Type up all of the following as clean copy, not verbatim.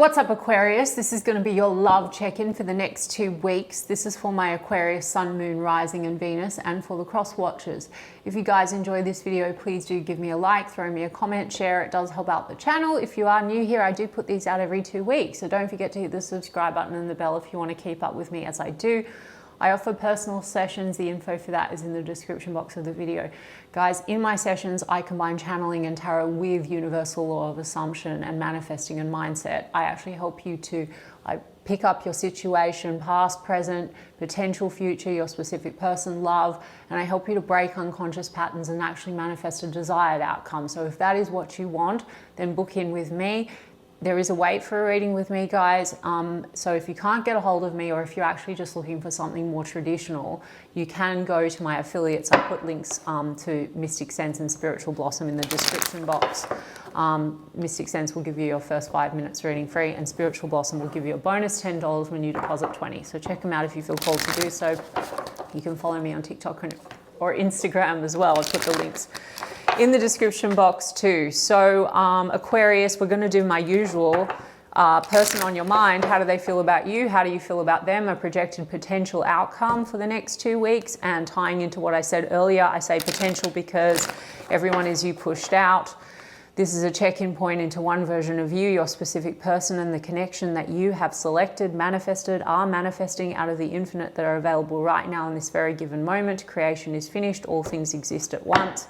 What's up, Aquarius? This is going to be your love check-in for the next 2 weeks. This is for my Aquarius, Sun, Moon, Rising and Venus, and for the cross watchers. If you guys enjoy this video, please do give me a like, throw me a comment, share. It does help out the channel. If you are new here, I do put these out every 2 weeks. So don't forget to hit the subscribe button and the bell if you want to keep up with me as I do. I offer personal sessions. The info for that is in the description box of the video. Guys, in my sessions, I combine channeling and tarot with universal law of assumption and manifesting and mindset. I actually help you to pick up your situation, past, present, potential future, your specific person, love, and I help you to break unconscious patterns and actually manifest a desired outcome. So if that is what you want, then book in with me. There is a wait for a reading with me, guys. So if you can't get a hold of me, or if you're actually just looking for something more traditional, you can go to my affiliates. I put links to Mystic Sense and Spiritual Blossom in the description box. Mystic Sense will give you your first 5 minutes reading free, and Spiritual Blossom will give you a bonus $10 when you deposit $20. So check them out if you feel called to do so. You can follow me on TikTok or Instagram as well. I'll put the links in the description box too. So Aquarius, we're going to do my usual person on your mind. How do they feel about you? How do you feel about them? A projected potential outcome for the next 2 weeks. And tying into what I said earlier, I say potential because everyone is you pushed out. This is a check-in point into one version of you, your specific person, and the connection that you have selected, manifested, are manifesting out of the infinite that are available right now in this very given moment. Creation is finished. All things exist at once.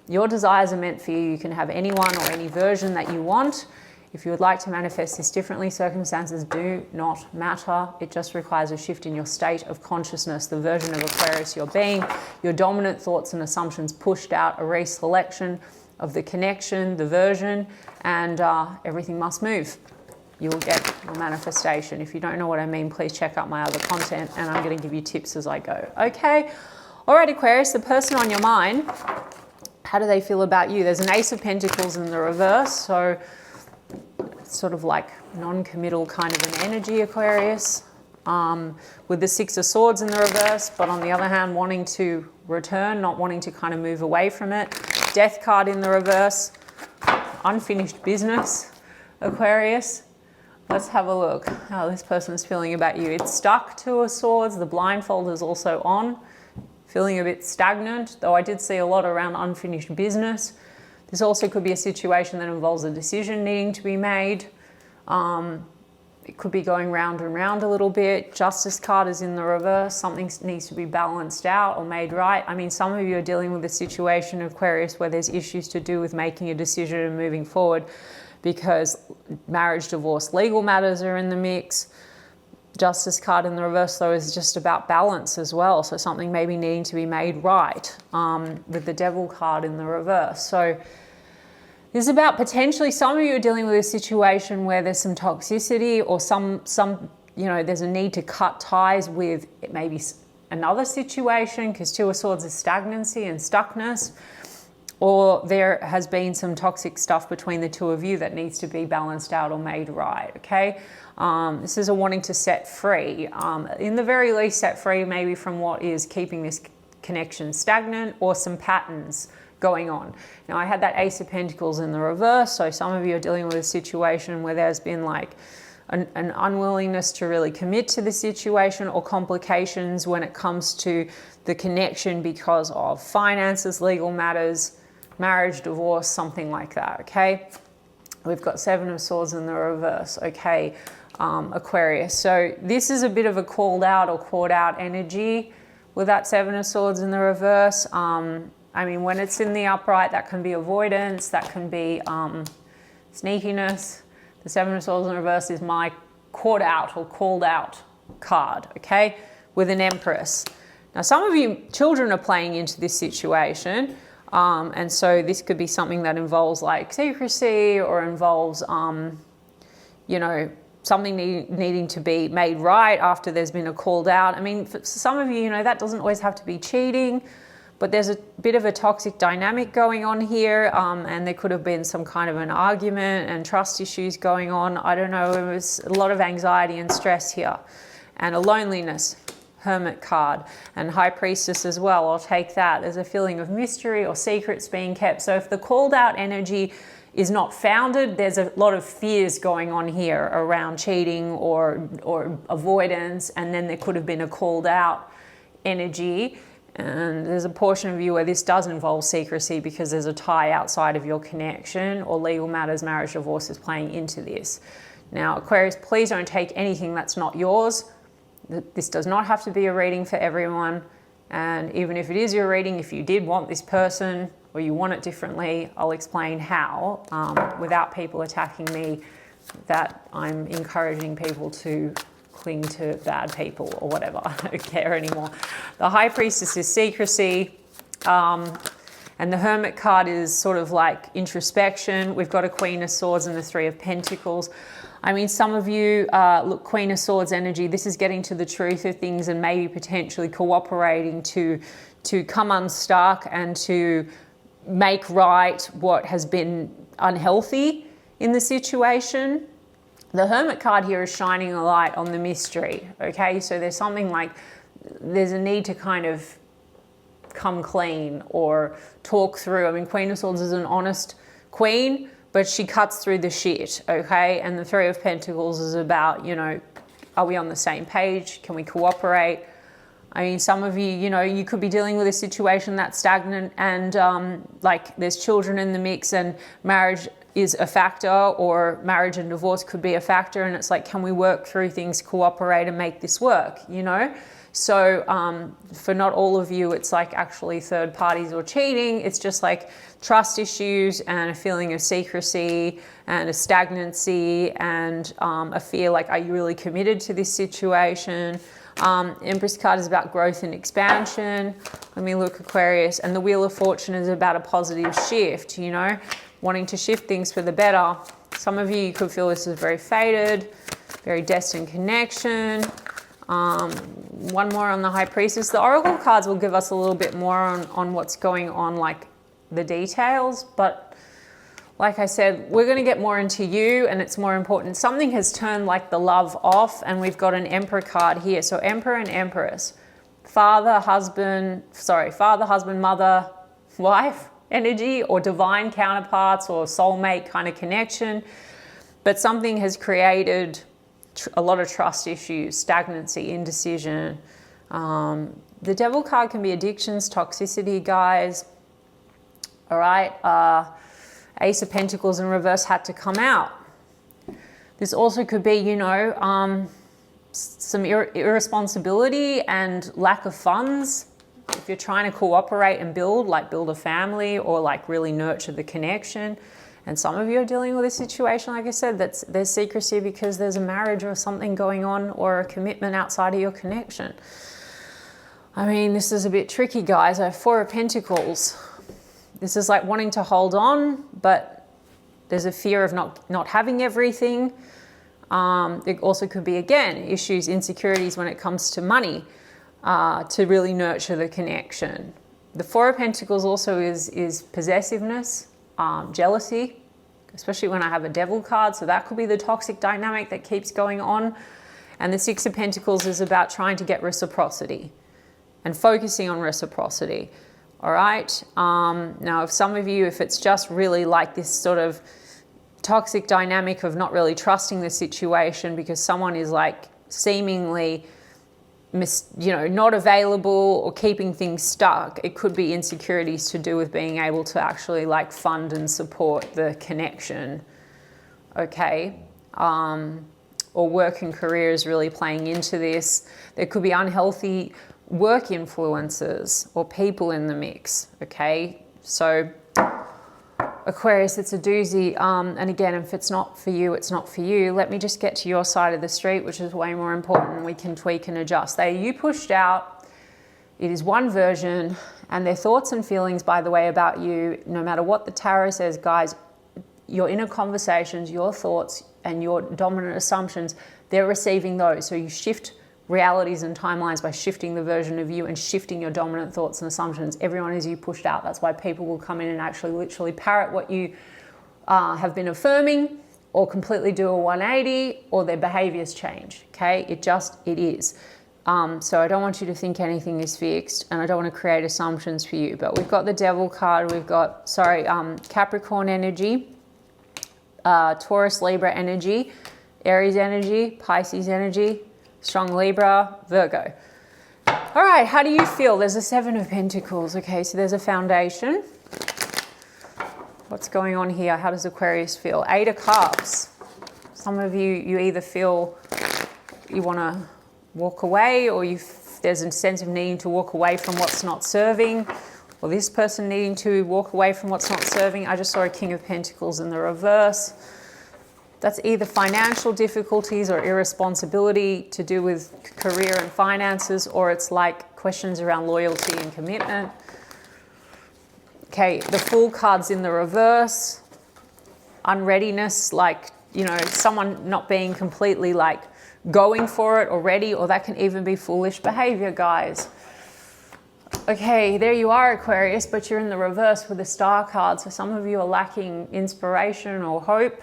Your desires are meant for you. You can have anyone or any version that you want. If you would like to manifest this differently, circumstances do not matter. It just requires a shift in your state of consciousness, the version of Aquarius you're being, your dominant thoughts and assumptions pushed out, a reselection of the connection, the version, and everything must move. You will get your manifestation. If you don't know what I mean, please check out my other content, and I'm going to give you tips as I go. Okay? All right, Aquarius, the person on your mind, how do they feel about you? There's an Ace of Pentacles in the reverse, so it's sort of like non-committal kind of an energy, Aquarius, with the Six of Swords in the reverse, but on the other hand, wanting to return, not wanting to kind of move away from it. Death card in the reverse, unfinished business, Aquarius. Let's have a look how this person's feeling about you. It's stuck, Two of Swords. The blindfold is also on. Feeling a bit stagnant, though I did see a lot around unfinished business. This also could be a situation that involves a decision needing to be made. It could be going round and round a little bit. Justice card is in the reverse. Something needs to be balanced out or made right. I mean, some of you are dealing with a situation, Aquarius, where there's issues to do with making a decision and moving forward because marriage, divorce, legal matters are in the mix. Justice card in the reverse, though, is just about balance as well. So something maybe needing to be made right with the Devil card in the reverse. So this is about potentially some of you are dealing with a situation where there's some toxicity or some there's a need to cut ties with maybe another situation because Two of Swords is stagnancy and stuckness. Or there has been some toxic stuff between the two of you that needs to be balanced out or made right, okay? This is a wanting to set free. In the very least, set free maybe from what is keeping this connection stagnant or some patterns going on. Now, I had that Ace of Pentacles in the reverse, so some of you are dealing with a situation where there's been like an unwillingness to really commit to the situation or complications when it comes to the connection because of finances, legal matters, marriage, divorce, something like that, okay? We've got Seven of Swords in the reverse, okay, Aquarius. So this is a bit of a called out or caught out energy with that Seven of Swords in the reverse. I mean, when it's in the upright, that can be avoidance, that can be sneakiness. The Seven of Swords in the reverse is my caught out or called out card, okay, with an Empress. Now, some of you children are playing into this situation, and so this could be something that involves like secrecy or involves, something needing to be made right after there's been a called out. I mean, for some of you, that doesn't always have to be cheating, but there's a bit of a toxic dynamic going on here, and there could have been some kind of an argument and trust issues going on. I don't know, it was a lot of anxiety and stress here, and a loneliness. Hermit card and High Priestess as well. I'll take that. There's a feeling of mystery or secrets being kept. So if the called out energy is not founded. There's a lot of fears going on here around cheating or avoidance, and then there could have been a called out energy. And there's a portion of you where this does involve secrecy because there's a tie outside of your connection, or legal matters, marriage, divorce is playing into this. Now, Aquarius, please don't take anything that's not yours. This does not have to be a reading for everyone. And even if it is your reading, if you did want this person or you want it differently, I'll explain how, without people attacking me that I'm encouraging people to cling to bad people or whatever. I don't care anymore. The High Priestess is secrecy, and the Hermit card is sort of like introspection. We've got a Queen of Swords and the Three of Pentacles. I mean, some of you, look, Queen of Swords energy, this is getting to the truth of things and maybe potentially cooperating to come unstuck and to make right what has been unhealthy in the situation. The Hermit card here is shining a light on the mystery, okay? So there's something like, there's a need to kind of come clean or talk through. I mean, Queen of Swords is an honest queen, but she cuts through the shit, okay? And the Three of Pentacles is about, you know, are we on the same page? Can we cooperate? I mean, some of you, you know, you could be dealing with a situation that's stagnant and like there's children in the mix and marriage is a factor, or marriage and divorce could be a factor, and it's like, can we work through things, cooperate and make this work, you know? So for not all of you, it's like actually third parties or cheating. It's just like trust issues and a feeling of secrecy and a stagnancy and a fear like, are you really committed to this situation? Empress card is about growth and expansion. Let me look, Aquarius. And the Wheel of Fortune is about a positive shift, you know, wanting to shift things for the better. Some of you could feel this is very fated, very destined connection. One more on the High Priestess. The Oracle cards will give us a little bit more on what's going on, like the details, but like I said, we're going to get more into you, and it's more important. Something has turned like the love off, and we've got an Emperor card here. So Emperor and Empress, father, husband, mother, wife energy, or divine counterparts or soulmate kind of connection. But something has created a lot of trust issues, stagnancy, indecision. The Devil card can be addictions, toxicity, guys. All right. Ace of Pentacles in reverse had to come out. This also could be, you know, some irresponsibility and lack of funds. If you're trying to cooperate and build a family or like really nurture the connection. And some of you are dealing with a situation, like I said, there's secrecy because there's a marriage or something going on or a commitment outside of your connection. I mean, this is a bit tricky, guys. I have Four of Pentacles. This is like wanting to hold on, but there's a fear of not having everything. It also could be, again, issues, insecurities when it comes to money, to really nurture the connection. The Four of Pentacles also is possessiveness, jealousy, especially when I have a Devil card. So that could be the toxic dynamic that keeps going on. And the Six of Pentacles is about trying to get reciprocity and focusing on reciprocity. All right. Now, if some of you, if it's just really like this sort of toxic dynamic of not really trusting the situation because someone is like seemingly not available or keeping things stuck, it could be insecurities to do with being able to actually like fund and support the connection. Okay. Or work and career is really playing into this. There could be unhealthy work influences or people in the mix. Okay. So Aquarius, it's a doozy. And again, if it's not for you, it's not for you. Let me just get to your side of the street, which is way more important. We can tweak and adjust. You pushed out. It is one version, and their thoughts and feelings, by the way, about you, no matter what the tarot says, guys, your inner conversations, your thoughts, and your dominant assumptions, they're receiving those. So you shift realities and timelines by shifting the version of you and shifting your dominant thoughts and assumptions. Everyone is you pushed out. That's why people will come in and actually literally parrot what you have been affirming, or completely do a 180, or their behaviors change. Okay, it is. So I don't want you to think anything is fixed, and I don't want to create assumptions for you. But we've got the Devil card. We've got, Capricorn energy. Taurus, Libra energy, Aries energy, Pisces energy, strong Libra, Virgo. All right, how do you feel? There's a 7 of Pentacles. Okay, so there's a foundation. What's going on here? How does Aquarius feel? 8 of Cups. Some of you either feel you want to walk away, or there's a sense of needing to walk away from what's not serving, or this person needing to walk away from what's not serving. I just saw a King of Pentacles in the reverse. That's either financial difficulties or irresponsibility to do with career and finances, or it's like questions around loyalty and commitment. Okay, the Fool card's in the reverse. Unreadiness, like, you know, someone not being completely like going for it already, or that can even be foolish behavior, guys. Okay, there you are, Aquarius, but you're in the reverse with the Star card. So some of you are lacking inspiration or hope.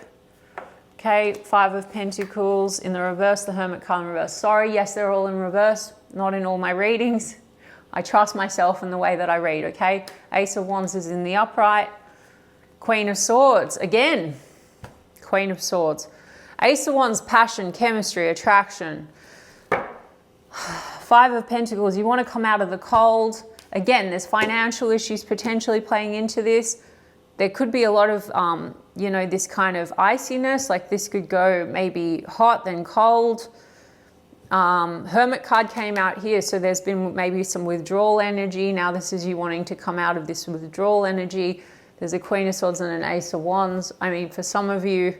Okay, 5 of Pentacles in the reverse, the Hermit card in reverse. Sorry, yes, they're all in reverse, not in all my readings. I trust myself in the way that I read, okay? Ace of Wands is in the upright. Queen of Swords, again, Queen of Swords. Ace of Wands, passion, chemistry, attraction. 5 of Pentacles, you want to come out of the cold. Again, there's financial issues potentially playing into this. There could be a lot of, you know, this kind of iciness, like this could go maybe hot, then cold. Hermit card came out here, so there's been maybe some withdrawal energy. Now this is you wanting to come out of this withdrawal energy. There's a Queen of Swords and an Ace of Wands. I mean, for some of you,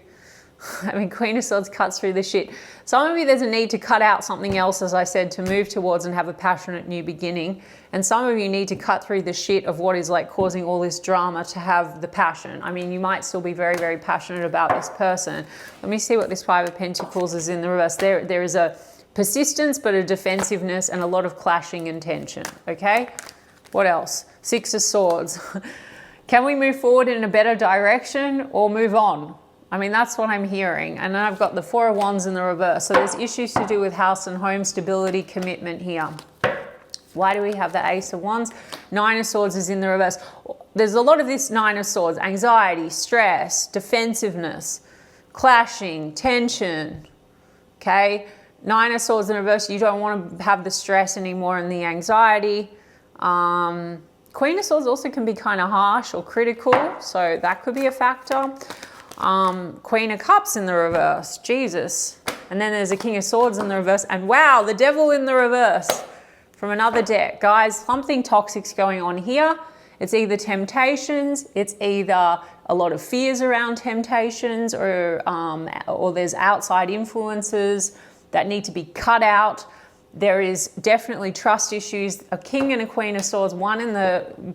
I mean, Queen of Swords cuts through the shit. Some of you, there's a need to cut out something else, as I said, to move towards and have a passionate new beginning. And some of you need to cut through the shit of what is like causing all this drama to have the passion. I mean, you might still be very, very passionate about this person. Let me see what this 5 of Pentacles is in the reverse. There is a persistence, but a defensiveness and a lot of clashing and tension, okay? What else? 6 of Swords. Can we move forward in a better direction or move on? I mean, that's what I'm hearing. And then I've got the 4 of Wands in the reverse. So there's issues to do with house and home stability, commitment here. Why do we have the Ace of Wands? 9 of Swords is in the reverse. There's a lot of this 9 of Swords: anxiety, stress, defensiveness, clashing, tension, okay? 9 of Swords in reverse, you don't want to have the stress anymore and the anxiety. Queen of Swords also can be kind of harsh or critical, so that could be a factor. Queen of Cups in the reverse, Jesus. And then there's a King of Swords in the reverse, and wow, the Devil in the reverse from another deck. Guys, something toxic's going on here. It's either temptations, it's either a lot of fears around temptations, or there's outside influences that need to be cut out. There is definitely trust issues. A King and a Queen of Swords,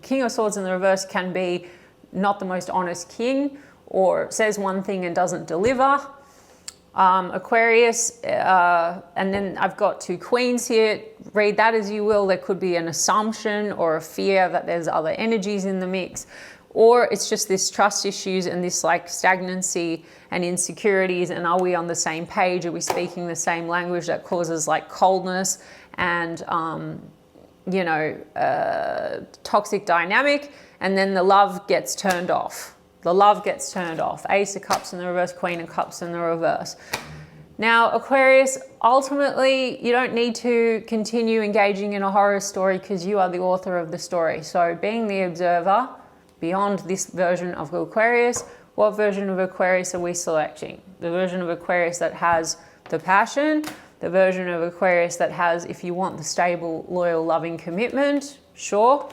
King of Swords in the reverse can be not the most honest king, or says one thing and doesn't deliver. Aquarius, and then I've got 2 queens here. Read that as you will. There could be an assumption or a fear that there's other energies in the mix, or it's just this trust issues and this like stagnancy and insecurities. And are we on the same page? Are we speaking the same language that causes like coldness and, you know, toxic dynamic? And then the love gets turned off. The love gets turned off. Ace of Cups in the reverse, Queen of Cups in the reverse. Now, Aquarius, ultimately, you don't need to continue engaging in a horror story because you are the author of the story. So being the observer, beyond this version of Aquarius, what version of Aquarius are we selecting? The version of Aquarius that has the passion, the version of Aquarius that has, if you want the stable, loyal, loving commitment, sure.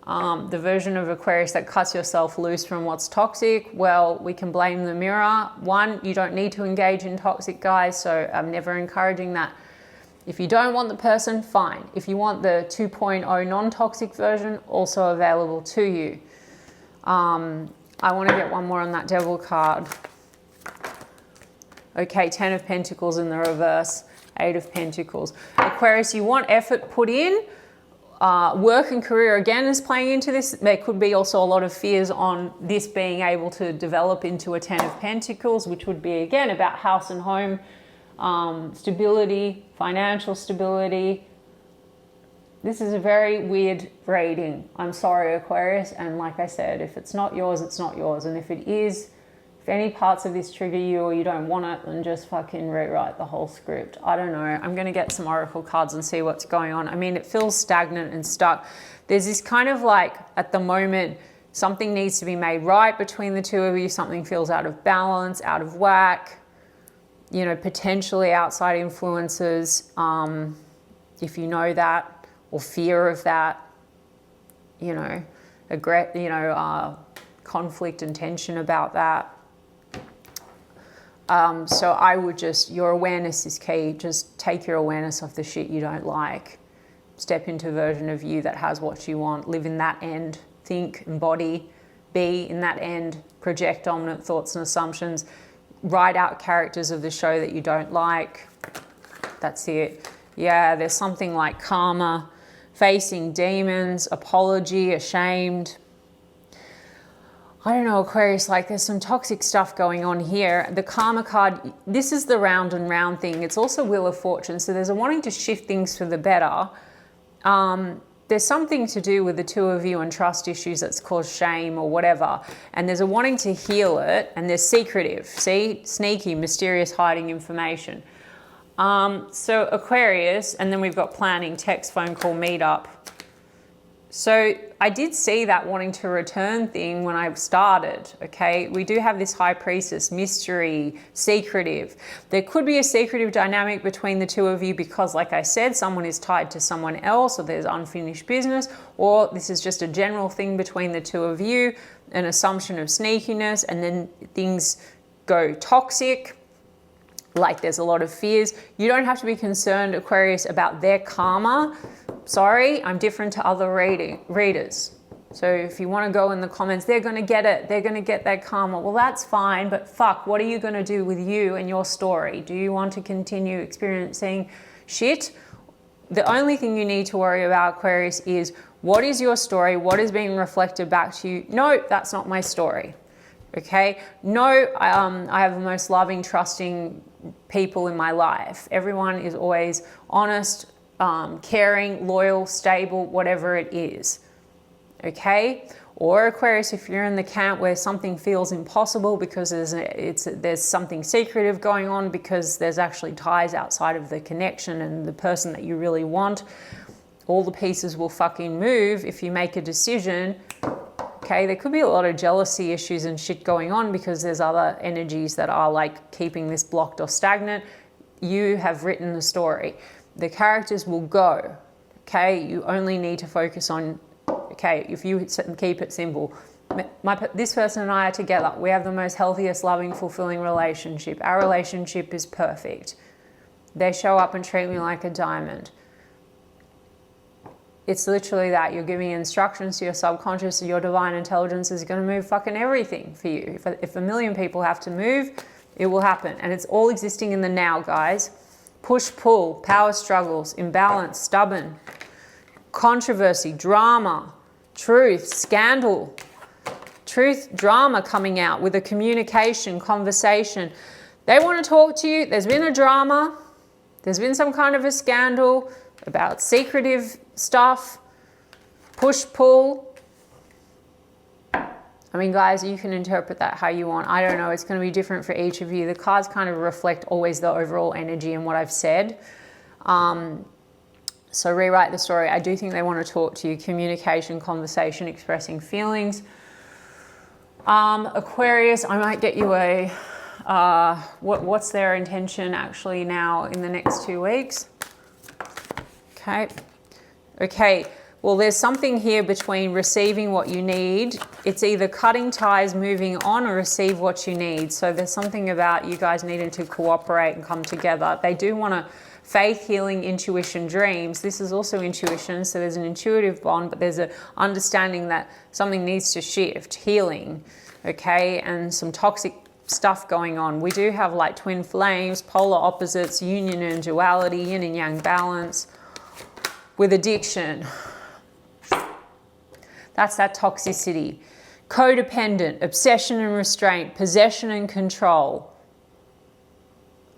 The version of Aquarius that cuts yourself loose from what's toxic, well, we can blame the mirror. 1, you don't need to engage in toxic, guys, so I'm never encouraging that. If you don't want the person, fine. If you want the 2.0 non-toxic version, also available to you. I want to get one more on that Devil card. Okay, 10 of Pentacles in the reverse, 8 of Pentacles. Aquarius, you want effort put in. Work and career again is playing into this. There could be also a lot of fears on this being able to develop into a 10 of Pentacles, which would be again about house and home stability, financial stability. This is a very weird reading. I'm sorry, Aquarius. And like I said, if it's not yours, it's not yours. And if it is, If any parts of this trigger you or you don't want it, then just fucking rewrite the whole script. I don't know. I'm going to get some oracle cards and see what's going on. I mean, it feels stagnant and stuck. There's this kind of like, at the moment, something needs to be made right between the two of you. Something feels out of balance, out of whack, you know, potentially outside influences, if you know that, or fear of that, you know, conflict and tension about that. So I would just, your awareness is key. Just take your awareness off the shit you don't like. Step into a version of you that has what you want. Live in that end. Think, embody, be in that end. Project dominant thoughts and assumptions. Write out characters of the show that you don't like. That's it. Yeah, there's something like karma, facing demons, apology, ashamed. I don't know, Aquarius, like there's some toxic stuff going on here. The karma card, this is the round and round thing. It's also Wheel of Fortune. So there's a wanting to shift things for the better. There's something to do with the two of you and trust issues that's caused shame or whatever. And there's a wanting to heal it, and there's secretive. See, sneaky, mysterious, hiding information. So Aquarius, and then we've got planning, text, phone call, meetup. So I did see that wanting to return thing when I started, okay? We do have this High Priestess, mystery, secretive. There could be a secretive dynamic between the two of you because, like I said, someone is tied to someone else, or there's unfinished business, or this is just a general thing between the two of you, an assumption of sneakiness, and then things go toxic. Like there's a lot of fears. You don't have to be concerned, Aquarius, about their karma. Sorry, I'm different to other readers. So if you want to go in the comments, they're going to get it. They're going to get their karma. Well, that's fine, but fuck, what are you going to do with you and your story? Do you want to continue experiencing shit? The only thing you need to worry about, Aquarius, is what is your story? What is being reflected back to you? No, that's not my story. Okay? No, I have the most loving, trusting people in my life. Everyone is always honest, caring, loyal, stable, whatever it is. Okay? Or Aquarius, if you're in the camp where something feels impossible because there's something secretive going on, because there's actually ties outside of the connection and the person that you really want, all the pieces will fucking move if you make a decision. Okay, there could be a lot of jealousy issues and shit going on because there's other energies that are like keeping this blocked or stagnant. You have written the story. The characters will go. Okay, you only need to focus on, okay, if you keep it simple. This person and I are together. We have the most healthiest, loving, fulfilling relationship. Our relationship is perfect. They show up and treat me like a diamond. It's literally that. You're giving instructions to your subconscious, and your divine intelligence is going to move fucking everything for you. If a million people have to move, it will happen. And it's all existing in the now, guys. Push, pull, power struggles, imbalance, stubborn, controversy, drama, truth, scandal, truth, drama coming out with a communication, conversation. They want to talk to you. There's been a drama. There's been some kind of a scandal about secretive stuff, push, pull. I mean, guys, you can interpret that how you want. I don't know. It's going to be different for each of you. The cards kind of reflect always the overall energy and what I've said. So rewrite the story. I do think they want to talk to you. Communication, conversation, expressing feelings. Aquarius, I might get you a, what's their intention actually now in the next 2 weeks? Okay, well, there's something here between receiving what you need. It's either cutting ties, moving on, or receive what you need. So there's something about you guys needing to cooperate and come together. They do want to faith, healing, intuition, dreams. This is also intuition, so there's an intuitive bond, but there's an understanding that something needs to shift, healing, okay, and some toxic stuff going on. We do have like twin flames, polar opposites, union and duality, yin and yang balance. With addiction, that's that toxicity. Codependent, obsession and restraint, possession and control.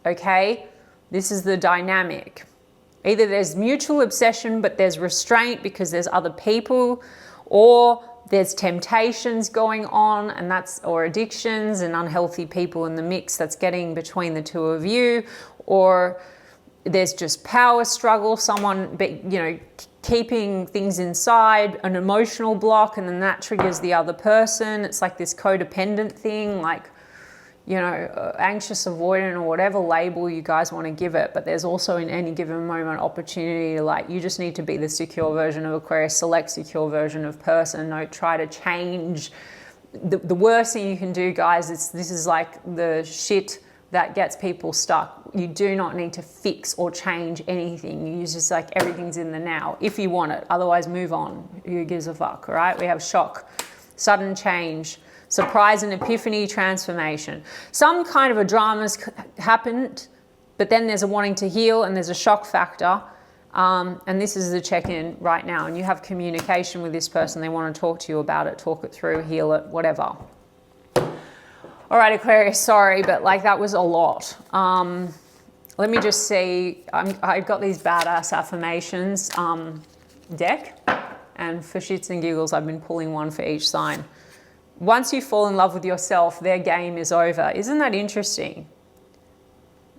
Okay, this is the dynamic. Either there's mutual obsession, but there's restraint because there's other people, or there's temptations going on, and or addictions and unhealthy people in the mix that's getting between the two of you, or there's just power struggle, someone, keeping things inside, an emotional block, and then that triggers the other person. It's like this codependent thing, like, anxious, avoidant, or whatever label you guys want to give it. But there's also in any given moment opportunity to you just need to be the secure version of Aquarius, select secure version of person. Don't try to change. The worst thing you can do, guys, this is like the shit that gets people stuck. You do not need to fix or change anything. You just everything's in the now if you want it. Otherwise, move on. Who gives a fuck, all right? We have shock, sudden change, surprise and epiphany, transformation. Some kind of a drama's happened, but then there's a wanting to heal and there's a shock factor. And this is the check-in right now. And you have communication with this person. They want to talk to you about it, talk it through, heal it, whatever. All right, Aquarius, sorry, but that was a lot. Let me just see. I've got these badass affirmations deck. And for shits and giggles, I've been pulling one for each sign. Once you fall in love with yourself, their game is over. Isn't that interesting?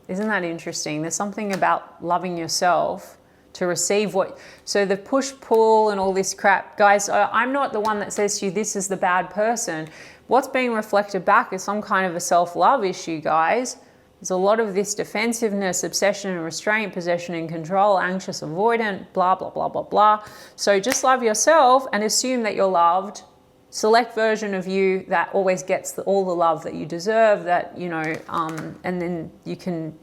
Isn't that interesting? There's something about loving yourself to receive so the push-pull and all this crap. Guys, I'm not the one that says to you, this is the bad person. What's being reflected back is some kind of a self-love issue, guys. There's a lot of this defensiveness, obsession and restraint, possession and control, anxious, avoidant, blah, blah, blah, blah, blah. So just love yourself and assume that you're loved. Select version of you that always gets all the love that you deserve, and then you can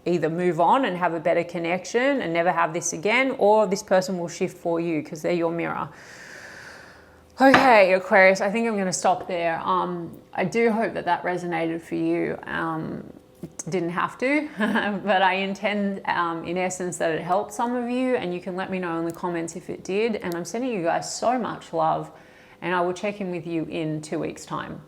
either move on and have a better connection and never have this again, or this person will shift for you because they're your mirror. Okay, Aquarius, I think I'm going to stop there. I do hope that resonated for you. It didn't have to, but I intend in essence that it helped some of you, and you can let me know in the comments if it did. And I'm sending you guys so much love. And I will check in with you in 2 weeks' time.